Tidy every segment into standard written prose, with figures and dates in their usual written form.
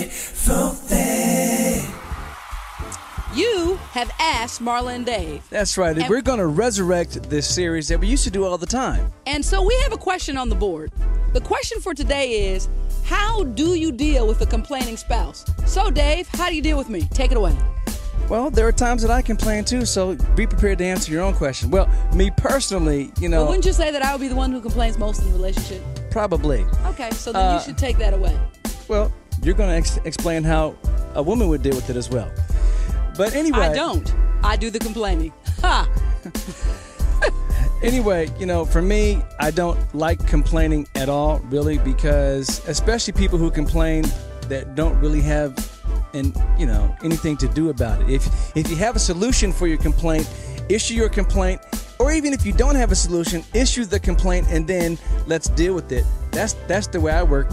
beautiful thing. You have asked Marla and Dave. That's right. And we're going to resurrect this series that we used to do all the time. And so we have a question on the board. The question for today is, how do you deal with a complaining spouse? So, Dave, how do you deal with me? Take it away. Well, there are times that I complain too, so be prepared to answer your own question. Well, me personally, But wouldn't you say that I would be the one who complains most in the relationship? Probably. Okay, so then you should take that away. Well, you're going to explain how a woman would deal with it as well. But anyway. I don't. I do the complaining. Ha! Anyway, for me, I don't like complaining at all, really, because especially people who complain that don't really have anything to do about it. If you have a solution for your complaint, issue your complaint, or even if you don't have a solution, issue the complaint and then let's deal with it. That's the way I work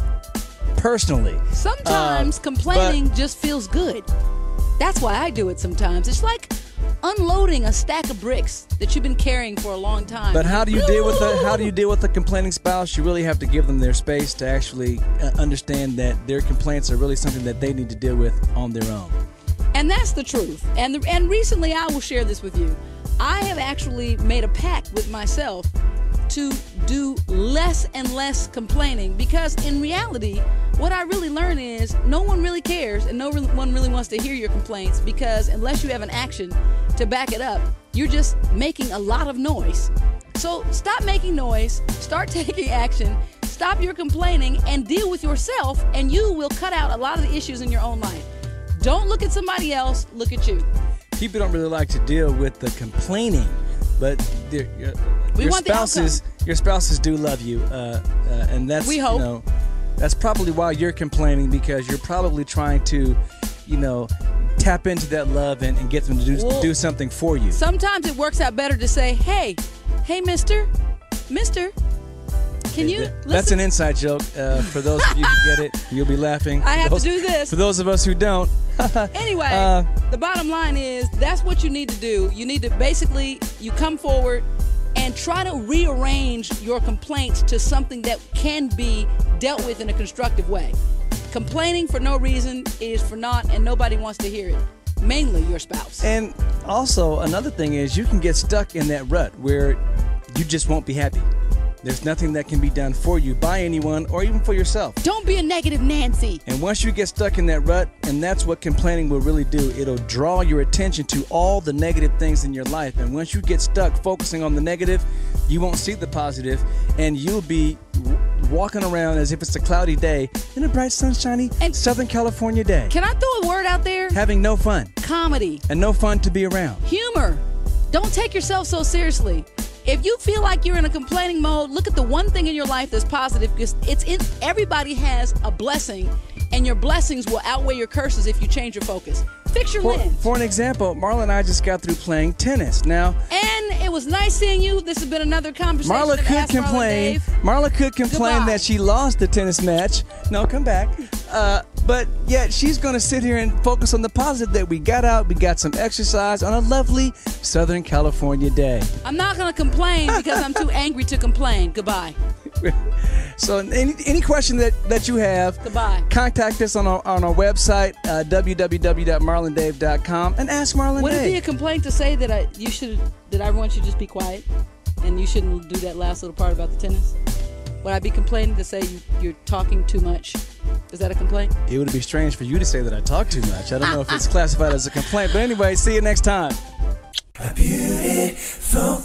personally. Sometimes complaining just feels good. That's why I do it sometimes. It's like unloading a stack of bricks that you've been carrying for a long time. But how do you deal with a complaining spouse? You really have to give them their space to actually understand that their complaints are really something that they need to deal with on their own. And that's the truth. And recently, I will share this with you. I have actually made a pact with myself to do less and less complaining, because in reality, what I really learned is no one really cares and no one really wants to hear your complaints, because unless you have an action to back it up, you're just making a lot of noise. So stop making noise, start taking action, stop your complaining, and deal with yourself, and you will cut out a lot of the issues in your own life. Don't look at somebody else, look at you. People don't really like to deal with the complaining, but your spouses do love you, and that's we hope. That's probably why you're complaining, because you're probably trying to, tap into that love and get them to do something for you. Sometimes it works out better to say, hey, mister, can you listen? That's an inside joke. For those of you who get it, you'll be laughing. I have to do this. For those of us who don't. Anyway, the bottom line is that's what you need to do. You need to basically, you come forward and try to rearrange your complaints to something that can be dealt with in a constructive way. Complaining for no reason is for naught, and nobody wants to hear it. Mainly your spouse. And also, another thing is you can get stuck in that rut where you just won't be happy. There's nothing that can be done for you by anyone or even for yourself. Don't be a negative Nancy. And once you get stuck in that rut, and that's what complaining will really do, it'll draw your attention to all the negative things in your life. And once you get stuck focusing on the negative, you won't see the positive, and you'll be walking around as if it's a cloudy day in a bright, sunshiny Southern California day. Can I throw a word out there? Having no fun. Comedy. And no fun to be around. Humor. Don't take yourself so seriously. If you feel like you're in a complaining mode, look at the one thing in your life that's positive, because everybody has a blessing, and your blessings will outweigh your curses if you change your focus. Fix your lens. For an example, Marla and I just got through playing tennis. Now, and it was nice seeing you. This has been another conversation. Marla could complain that she lost the tennis match. No, come back. But yet she's going to sit here and focus on the positive that we got out. We got some exercise on a lovely Southern California day. I'm not going to complain because I'm too angry to complain. Goodbye. So any question that you have, goodbye. Contact us on our website, www.marlandave.com, and ask Marla and Dave. Would it be a complaint to say that I want you to just be quiet and you shouldn't do that last little part about the tennis? Would I be complaining to say you're talking too much? Is that a complaint? It would be strange for you to say that I talk too much. I don't know if it's classified as a complaint. But anyway, see you next time. A beautiful